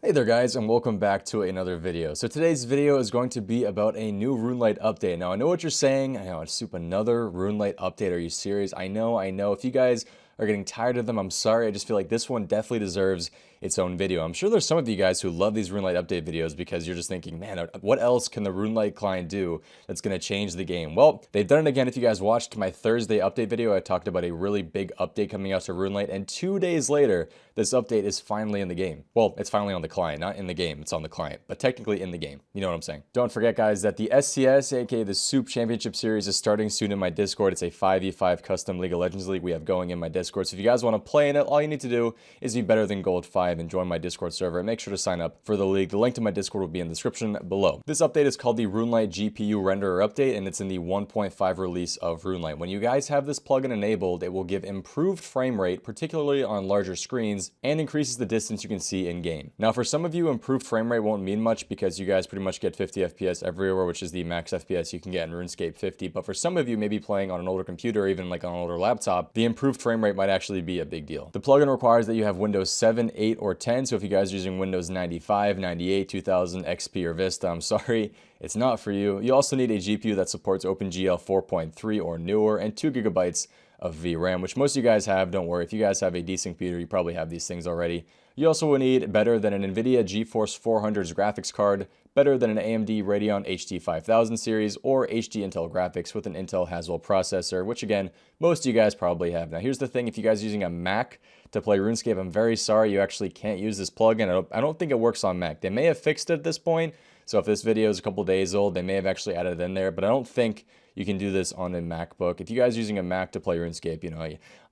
Hey there guys, and welcome back to another video. So today's video is going to be about a new RuneLite update. Now I know what you're saying, I know it's soup another RuneLite update, are you serious? I know, if you guys are getting tired of them, I'm sorry, I just feel like this one definitely deserves its own video. I'm sure there's some of you guys who love these RuneLite update videos because you're just thinking, man, what else can the RuneLite client do that's going to change the game? Well, they've done it again. If you guys watched my Thursday update video, I talked about a really big update coming out to RuneLite, and 2 days later, this update is finally in the game. Well, it's finally on the client, not in the game, it's on the client, but technically in the game. You know what I'm saying? Don't forget, guys, that the SCS, aka the Soup Championship Series, is starting soon in my Discord. It's a 5v5 custom League of Legends league we have going in my Discord. So if you guys want to play in it, all you need to do is be better than Gold 5 and join my Discord server, and make sure to sign up for the league. The link to my Discord will be in the description below. This update is called the RuneLite GPU Renderer Update, and it's in the 1.5 release of RuneLite. When you guys have this plugin enabled, it will give improved frame rate, particularly on larger screens, and increases the distance you can see in game. Now, for some of you, improved frame rate won't mean much because you guys pretty much get 50 FPS everywhere, which is the max FPS you can get in RuneScape 50. But for some of you, maybe playing on an older computer or even like on an older laptop, the improved frame rate might actually be a big deal. The plugin requires that you have Windows 7, 8, or 10. So if you guys are using Windows 95, 98, 2000, XP, or Vista, I'm sorry, it's not for you. You also need a GPU that supports OpenGL 4.3 or newer and 2 GB of VRAM, which most of you guys have. Don't worry, if you guys have a decent computer, you probably have these things already. You also will need better than an NVIDIA GeForce 400's graphics card, better than an AMD Radeon HD 5000 series, or HD Intel graphics with an Intel Haswell processor, which again, most of you guys probably have. Now here's the thing, if you guys are using a Mac to play RuneScape, I'm very sorry, you actually can't use this plugin. I don't think it works on Mac. They may have fixed it at this point, so if this video is a couple days old, they may have actually added it in there, but I don't think you can do this on a MacBook. If you guys are using a Mac to play RuneScape, you know,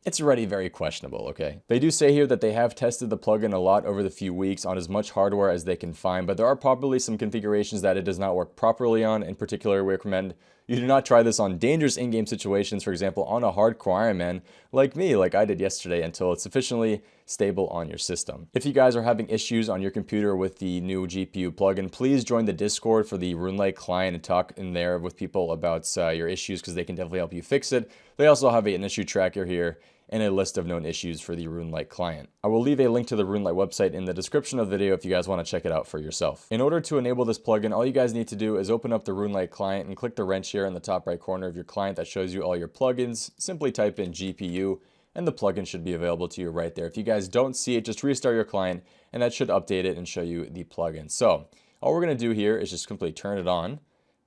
it's already very questionable, okay? They do say here that they have tested the plugin a lot over the few weeks on as much hardware as they can find, but there are probably some configurations that it does not work properly on. In particular, we recommend you do not try this on dangerous in-game situations, for example, on a hardcore Iron Man, like me, like I did yesterday, until it's sufficiently stable on your system. If you guys are having issues on your computer with the new GPU plugin, please join the Discord for the RuneLite client and talk in there with people about your issues, because they can definitely help you fix it. They also have an issue tracker here and a list of known issues for the RuneLite client. I will leave a link to the RuneLite website in the description of the video if you guys want to check it out for yourself. In order to enable this plugin, all you guys need to do is open up the RuneLite client and click the wrench here in the top right corner of your client that shows you all your plugins. Simply type in GPU and the plugin should be available to you right there. If you guys don't see it, just restart your client and that should update it and show you the plugin. So all we're going to do here is just simply turn it on.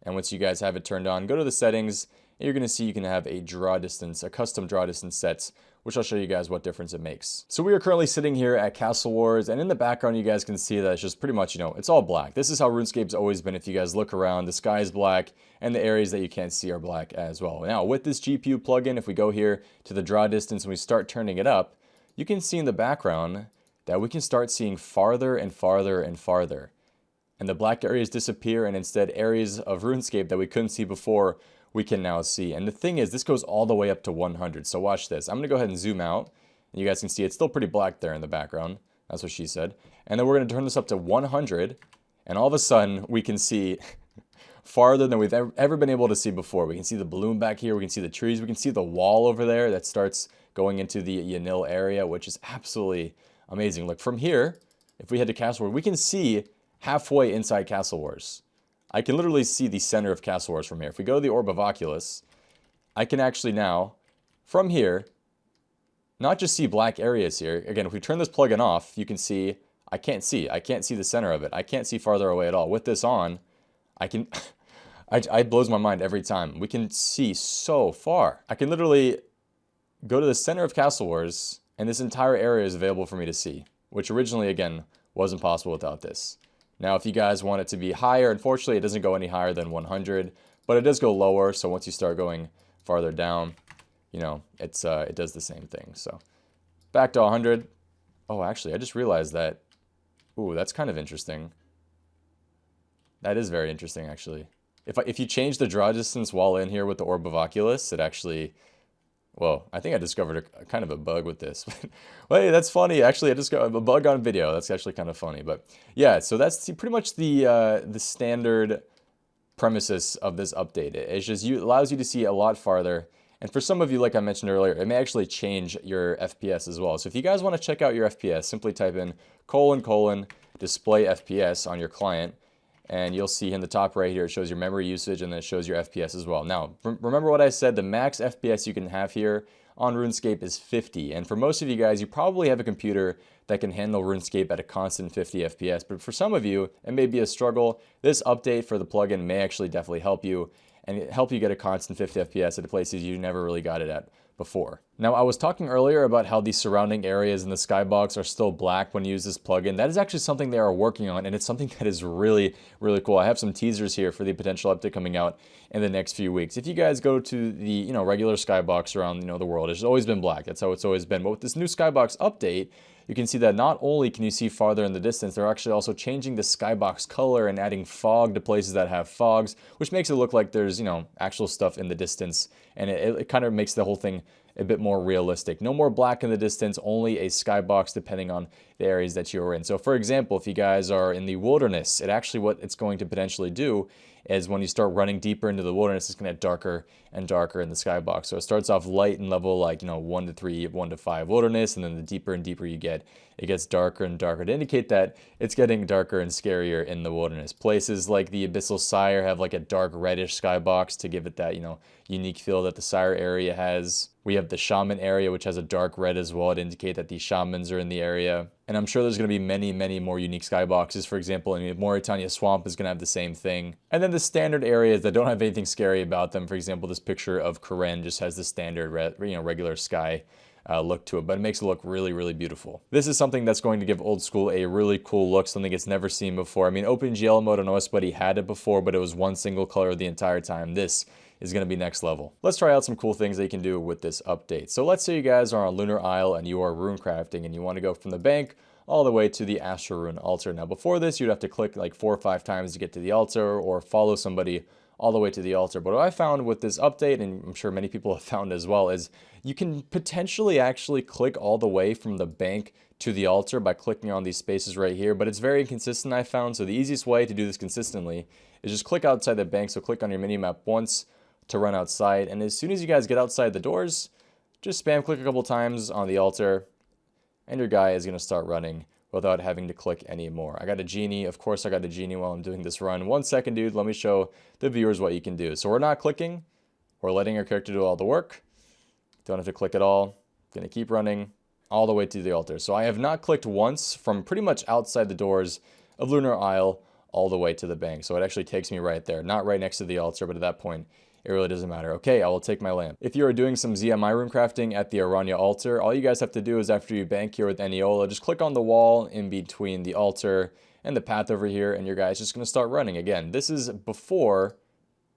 And once you guys have it turned on, go to the settings, and you're going to see you can have a draw distance, a custom draw distance sets, which I'll show you guys what difference it makes. So we are currently sitting here at Castle Wars, and in the background you guys can see that it's just pretty much, you know, it's all black. This is how RuneScape's always been. If you guys look around, the sky is black and the areas that you can't see are black as well. Now with this GPU plugin, if we go here to the draw distance and we start turning it up, you can see in the background that we can start seeing farther and farther and farther. And the black areas disappear, and instead areas of RuneScape that we couldn't see before, we can now see. And the thing is, this goes all the way up to 100. So watch this. I'm going to go ahead and zoom out. And you guys can see it's still pretty black there in the background. That's what she said. And then we're going to turn this up to 100. And all of a sudden, we can see farther than we've ever been able to see before. We can see the bloom back here. We can see the trees. We can see the wall over there that starts going into the Yanil area, which is absolutely amazing. Look, from here, if we head to Castle Wars, we can see halfway inside Castle Wars. I can literally see the center of Castle Wars from here. If we go to the Orb of Oculus, I can actually now, from here, not just see black areas here. Again, if we turn this plugin off, you can see, I can't see the center of it. I can't see farther away at all. With this on, I can, it blows my mind every time. We can see so far. I can literally go to the center of Castle Wars, and this entire area is available for me to see, which originally, again, wasn't possible without this. Now, if you guys want it to be higher, unfortunately, it doesn't go any higher than 100, but it does go lower. So once you start going farther down, you know, it does the same thing. So back to 100. Oh, actually, I just realized that. Ooh, that's kind of interesting. That is very interesting, actually. If you change the draw distance while in here with the Orb of Oculus, it actually, well, I think I discovered a kind of a bug with this. Well, hey, that's funny. Actually, I just got a bug on video. That's actually kind of funny. But yeah, so that's pretty much the standard premises of this update. It's just allows you to see a lot farther. And for some of you, like I mentioned earlier, it may actually change your FPS as well. So if you guys want to check out your FPS, simply type in : display FPS on your client, and you'll see in the top right here, it shows your memory usage and then it shows your FPS as well. Now, remember what I said, the max FPS you can have here on RuneScape is 50. And for most of you guys, you probably have a computer that can handle RuneScape at a constant 50 FPS. But for some of you, it may be a struggle. This update for the plugin may actually definitely help you and help you get a constant 50 FPS at the places you never really got it at before. Now, I was talking earlier about how the surrounding areas in the Skybox are still black when you use this plugin. That is actually something they are working on, and it's something that is really, really cool. I have some teasers here for the potential update coming out in the next few weeks. If you guys go to the regular Skybox around the world, it's always been black. That's how it's always been. But with this new Skybox update, you can see that not only can you see farther in the distance, they're actually also changing the Skybox color and adding fog to places that have fogs, which makes it look like there's, actual stuff in the distance. And it kind of makes the whole thing a bit more realistic. No more black in the distance, only a skybox depending on the areas that you're in. So for example, if you guys are in the wilderness, what it's going to potentially do is when you start running deeper into the wilderness, it's going to get darker and darker in the skybox. So it starts off light and level 1 to 3, 1 to 5 wilderness, and then the deeper and deeper you get, it gets darker and darker to indicate that it's getting darker and scarier in the wilderness. Places like the Abyssal Sire have like a dark reddish skybox to give it that, unique feel that the Sire area has. We have the Shaman area, which has a dark red as well to indicate that the Shamans are in the area. And I'm sure there's going to be many, many more unique skyboxes. For example, Mauritania Swamp is going to have the same thing. And then the standard areas that don't have anything scary about them. For example, this picture of Karen just has the standard regular sky look to it, but it makes it look really, really beautiful. This is something that's going to give Old School a really cool look, something it's never seen before. OpenGL mode on OS Buddy had it before, but it was one single color the entire time. This is going to be next level. Let's try out some cool things that you can do with this update. So let's say you guys are on Lunar Isle and you are rune crafting and you want to go from the bank all the way to the Astral Rune altar. Now before this, you'd have to click like 4 or 5 times to get to the altar or follow somebody all the way to the altar. But what I found with this update, and I'm sure many people have found as well, is you can potentially actually click all the way from the bank to the altar by clicking on these spaces right here, but it's very inconsistent, I found. So the easiest way to do this consistently is just click outside the bank. So click on your minimap once to run outside, and as soon as you guys get outside the doors, just spam click a couple times on the altar, and your guy is going to start running without having to click anymore. I got a genie. Of course, I got a genie while I'm doing this run. 1 second, dude. Let me show the viewers what you can do. So we're not clicking. We're letting our character do all the work. Don't have to click at all. Going to keep running all the way to the altar. So I have not clicked once from pretty much outside the doors of Lunar Isle all the way to the bank. So it actually takes me right there. Not right next to the altar, but at that point, it really doesn't matter. Okay, I will take my lamp. If you are doing some ZMI rune crafting at the Aranya altar, all you guys have to do is after you bank here with Neola, just click on the wall in between the altar and the path over here, and your guy's just going to start running. Again, this is before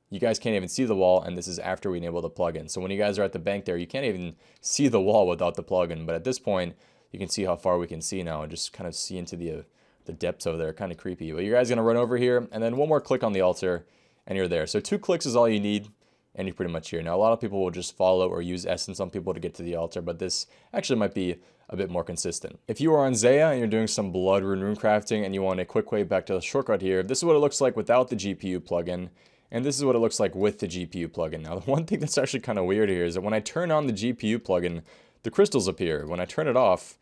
you guys can't even see the wall, and this is after we enable the plugin. So when you guys are at the bank there, you can't even see the wall without the plugin. But at this point, you can see how far we can see now and just kind of see into the depths over there. Kind of creepy. But you guys are going to run over here, and then one more click on the altar, and you're there. So 2 clicks is all you need, and you're pretty much here. Now, a lot of people will just follow or use Essence on people to get to the altar, but this actually might be a bit more consistent. If you are on Zaya and you're doing some blood rune crafting and you want a quick way back to the shortcut here, this is what it looks like without the GPU plugin, and this is what it looks like with the GPU plugin. Now, the one thing that's actually kind of weird here is that when I turn on the GPU plugin, the crystals appear. When I turn it off,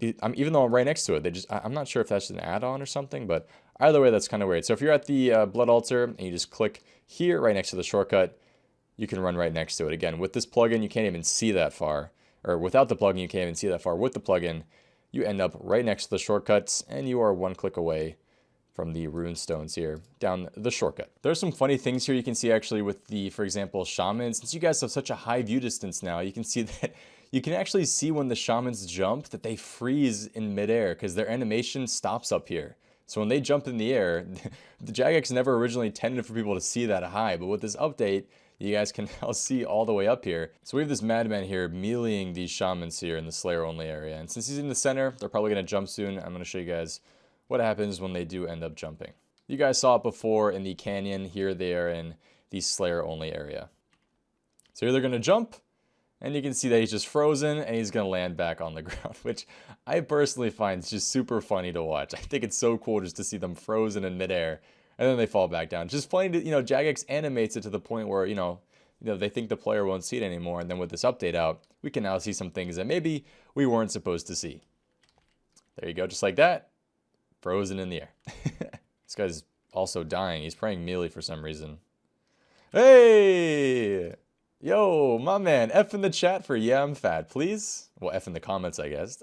even though I'm right next to it, I'm not sure if that's an add-on or something, but either way, that's kind of weird. So if you're at the blood altar and you just click here right next to the shortcut, you can run right next to it. Again, with this plugin, you can't even see that far. Or without the plugin, you can't even see that far. With the plugin, you end up right next to the shortcuts, and you are 1 click away from the rune stones here down the shortcut. There's some funny things here you can see actually with the, for example, shamans. Since you guys have such a high view distance now, you can see that you can actually see when the shamans jump that they freeze in midair because their animation stops up here. So when they jump in the air, the Jagex never originally intended for people to see that high, but with this update, you guys can now see all the way up here. So we have this madman here meleeing these shamans here in the Slayer only area. And since he's in the center, they're probably going to jump soon. I'm going to show you guys what happens when they do end up jumping. You guys saw it before in the canyon. Here they are in the Slayer only area. So here they're going to jump, and you can see that he's just frozen and he's going to land back on the ground, which I personally find just super funny to watch. I think it's so cool just to see them frozen in midair and then they fall back down. Just funny to, Jagex animates it to the point where, they think the player won't see it anymore. And then with this update out, we can now see some things that maybe we weren't supposed to see. There you go, just like that. Frozen in the air. This guy's also dying. He's praying melee for some reason. Hey! Yo, my man, F in the chat for yeah, I'm fat, please. Well, F in the comments, I guess.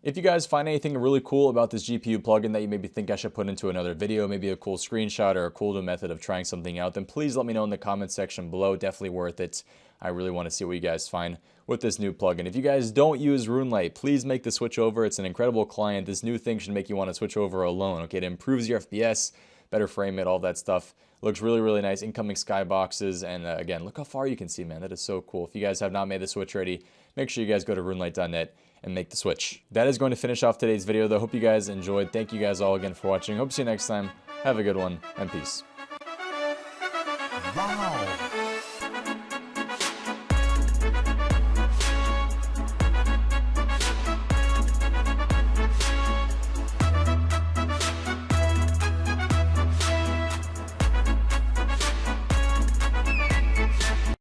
If you guys find anything really cool about this GPU plugin that you maybe think I should put into another video, maybe a cool screenshot or a cool new method of trying something out, then please let me know in the comment section below. Definitely worth it. I really want to see what you guys find with this new plugin. If you guys don't use RuneLite, please make the switch over. It's an incredible client. This new thing should make you want to switch over alone. Okay, it improves your FPS, better frame rate, all that stuff. Looks really, really nice. Incoming skyboxes, and again, look how far you can see, man. That is so cool. If you guys have not made the switch ready, make sure you guys go to runelite.net and make the switch. That is going to finish off today's video, though. Hope you guys enjoyed. Thank you guys all again for watching. Hope to see you next time. Have a good one, and peace. Wow.